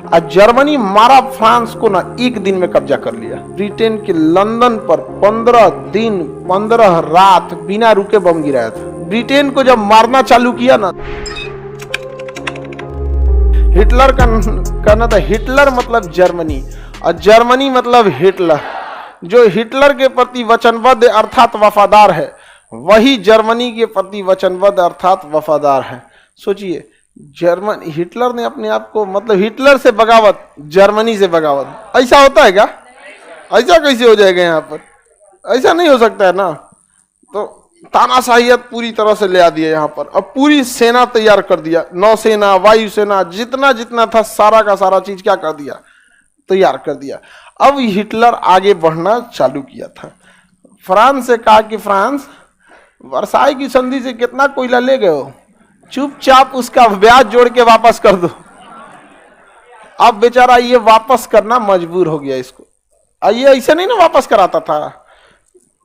और जर्मनी मारा फ्रांस को ना एक दिन में कब्जा कर लिया। ब्रिटेन के लंदन पर 15 दिन 15 रात बिना रुके बम गिराया था। ब्रिटेन को जब मारना चालू किया ना, हिटलर का कहना था हिटलर मतलब जर्मनी और जर्मनी मतलब हिटलर। जो हिटलर के प्रति वचनबद्ध अर्थात वफादार है, वही जर्मनी के प्रति वचनबद्ध अर्थात वफादार है। सोचिए, हिटलर ने अपने आप को, मतलब हिटलर से बगावत, जर्मनी से बगावत। ऐसा होता है क्या? ऐसा कैसे हो जाएगा यहाँ पर? ऐसा नहीं हो सकता है ना। तो तानाशाहियत पूरी तरह से ले आ दिया यहाँ पर। अब पूरी सेना तैयार कर दिया, नौसेना, वायुसेना, जितना जितना था सारा का सारा चीज क्या कर दिया, तैयार कर दिया। अब हिटलर आगे बढ़ना चालू किया था। फ्रांस से कहा कि फ्रांस, वर्साई की संधि से कितना कोयला ले गए हो, चुपचाप उसका ब्याज जोड़ के वापस कर दो। अब बेचारा ये वापस करना मजबूर हो गया इसको। ये ऐसे नहीं ना वापस कराता था,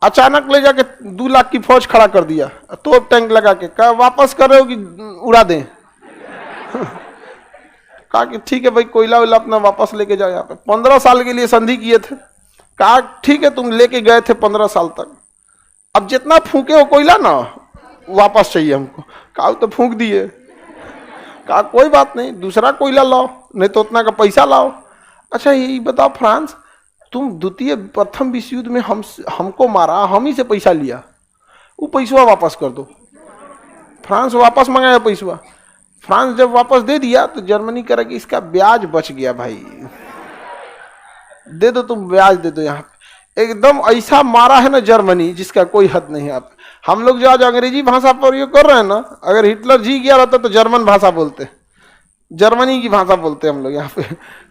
अचानक ले जाके 2 लाख की फौज खड़ा कर दिया, तो टैंक लगा के कहा वापस कर रहे हो कि उड़ा दें। कहा कि ठीक है भाई, कोयला वोयला अपना वापस लेके जाओ। यहाँ पे 15 साल के लिए संधि किए थे। कहा ठीक है, तुम लेके गए थे 15 साल तक, अब जितना फूके हो कोयला ना वापस चाहिए हमको। कहा तो फूंक दिए। कहा कोई बात नहीं, दूसरा कोयला लाओ, नहीं तो उतना का पैसा लाओ। अच्छा यही बताओ फ्रांस, तुम प्रथम विश्व युद्ध में हमको मारा, हम ही से पैसा लिया, वो पैसा वापस कर दो। फ्रांस वापस मंगाया पैसा। फ्रांस जब वापस दे दिया तो जर्मनी कह रहा कि इसका ब्याज बच गया भाई, दे दो, तुम ब्याज दे दो। यहाँ पे एकदम ऐसा मारा है ना जर्मनी जिसका कोई हद नहीं। आप हम लोग जो आज अंग्रेजी भाषा प्रयोग कर रहे हैं ना, अगर हिटलर जी गया रहता तो जर्मन भाषा बोलते, जर्मनी की भाषा बोलते हम लोग यहाँ पे,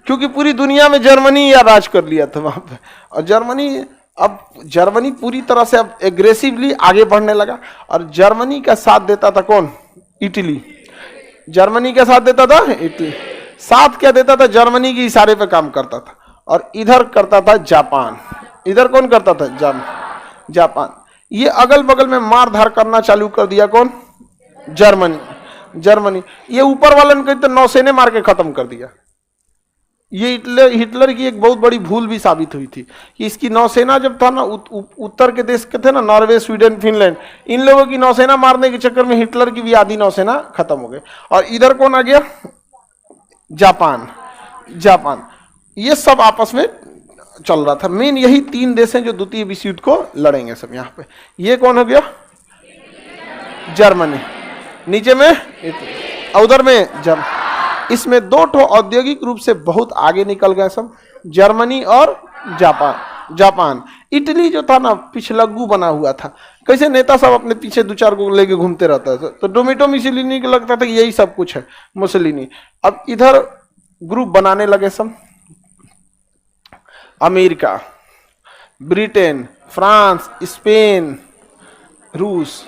क्योंकि पूरी दुनिया में जर्मनी या राज कर लिया था वहां पे। और जर्मनी पूरी तरह से अब एग्रेसिवली आगे बढ़ने लगा। और जर्मनी का साथ देता था कौन? इटली। जर्मनी का साथ देता था इटली। साथ क्या देता था? जर्मनी के इशारे पे काम करता था। और इधर करता था जापान। इधर कौन करता था? जापान। ये अगल बगल में मार धार करना चालू कर दिया। कौन? जर्मनी। ये ऊपर वाले ने तो नौसेने मार के खत्म कर दिया। ये हिटलर की एक बहुत बड़ी भूल भी साबित हुई थी कि इसकी नौसेना जब था ना, उत्तर के देश के थे ना, नॉर्वे, स्वीडन, फिनलैंड, इन लोगों की नौसेना मारने के चक्कर में हिटलर की भी आधी नौसेना खत्म हो गई। और इधर कौन आ गया? जापान। ये सब आपस में चल रहा था। मेन यही 3 देश हैं जो द्वितीय विश्व युद्ध को लड़ेंगे सब यहाँ पे। ये कौन हो गया? जर्मनी। नीचे में उधर में इसमें 2 औद्योगिक रूप से बहुत आगे निकल गए सब, जर्मनी और जापान। इटली जो था ना, पिछलग्गू बना हुआ था। कैसे नेता सब अपने पीछे 2-4 को लेके घूमते रहता था, तो डोमिटो मुसोलिनी को लगता था कि यही सब कुछ है, मुसोलिनी। अब इधर ग्रुप बनाने लगे सब, अमेरिका, ब्रिटेन, फ्रांस, स्पेन, रूस,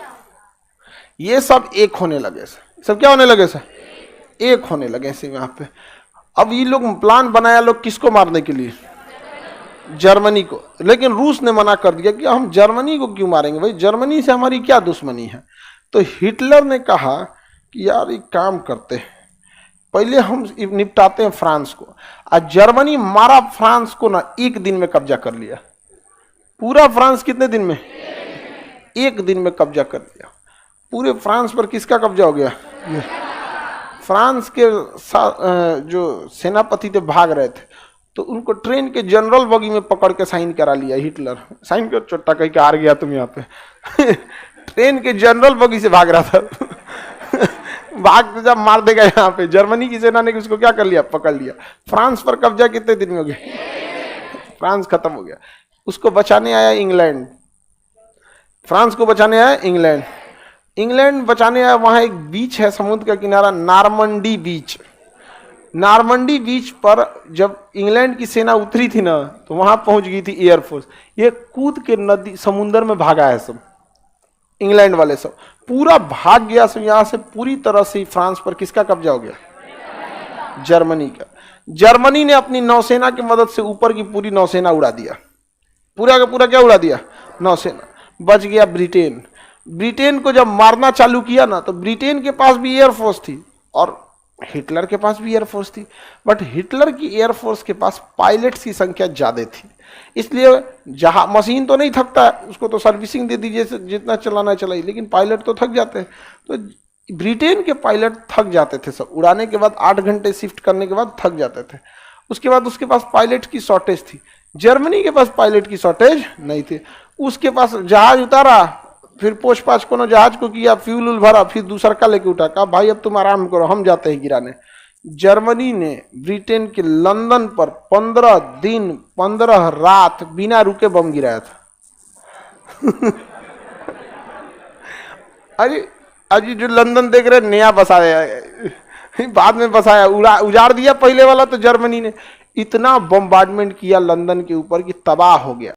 ये सब एक होने लगे। सब क्या होने लगे? सर एक होने लगे से यहाँ पे। अब ये लोग प्लान बनाया, लोग किसको मारने के लिए? जर्मनी को। लेकिन रूस ने मना कर दिया कि हम जर्मनी को क्यों मारेंगे भाई, जर्मनी से हमारी क्या दुश्मनी है। तो हिटलर ने कहा कि यार एक काम करते हैं, पहले हम निपटाते हैं फ्रांस को। आज जर्मनी मारा फ्रांस को ना, एक दिन में कब्जा कर लिया। पूरा फ्रांस कितने दिन में? एक दिन में कब्जा कर लिया। पूरे फ्रांस पर किसका कब्जा हो गया? फ्रांस के जो सेनापति थे भाग रहे थे, तो उनको ट्रेन के जनरल बगी में पकड़ के साइन करा लिया हिटलर। साइन कर चोट्टा कह के हार गया तुम यहाँ पे। ट्रेन के जनरल बगी से भाग रहा था। भाग जब मार देगा यहाँ पे, जर्मनी की सेना ने उसको क्या कर लिया? पकड़ लिया। फ्रांस पर कब्जा कितने दिन में हो गया? फ्रांस खत्म हो गया। उसको बचाने आया इंग्लैंड। फ्रांस को बचाने आया इंग्लैंड बचाने आया। वहां एक बीच है, समुद्र का किनारा, नार्मंडी बीच पर जब इंग्लैंड की सेना उतरी थी ना, तो वहां पहुंच गई थी एयरफोर्स। ये कूद के नदी समुद्र में भागा है सब, इंग्लैंड वाले सब पूरा भाग गया सब यहां से। पूरी तरह से फ्रांस पर किसका कब्जा हो गया? जर्मनी का। जर्मनी ने अपनी नौसेना की मदद से ऊपर की पूरी नौसेना उड़ा दिया। पूरा का पूरा क्या उड़ा दिया? नौसेना। बच गया ब्रिटेन को जब मारना चालू किया ना, तो ब्रिटेन के पास भी एयरफोर्स थी और हिटलर के पास भी एयरफोर्स थी, बट हिटलर की एयरफोर्स के पास पायलट्स की संख्या ज़्यादा थी, इसलिए जहाँ मशीन तो नहीं थकता है, उसको तो सर्विसिंग दे दीजिए, जितना चलाना चलाइए, लेकिन पायलट तो थक जाते हैं। तो ब्रिटेन के पायलट थक जाते थे, सब उड़ाने के बाद 8 घंटे शिफ्ट करने के बाद थक जाते थे। उसके बाद उसके पास पायलट की शॉर्टेज थी। जर्मनी के पास पायलट की शॉर्टेज नहीं थी, उसके पास जहाज उतारा, फिर पोछ पाछ कोनो जहाज को किया, फ्यूल उल भरा, फिर दूसरा का लेके उठा, कहा भाई अब तुम आराम करो, हम जाते हैं गिराने। जर्मनी ने ब्रिटेन के लंदन पर 15 दिन 15 रात बिना रुके बम गिराया था। अरे अजी जो लंदन देख रहे नया बसाया है, बाद में बसाया, उजाड़ दिया पहले वाला तो जर्मनी ने। इतना बम्बार्डमेंट किया लंदन के ऊपर कि तबाह हो गया।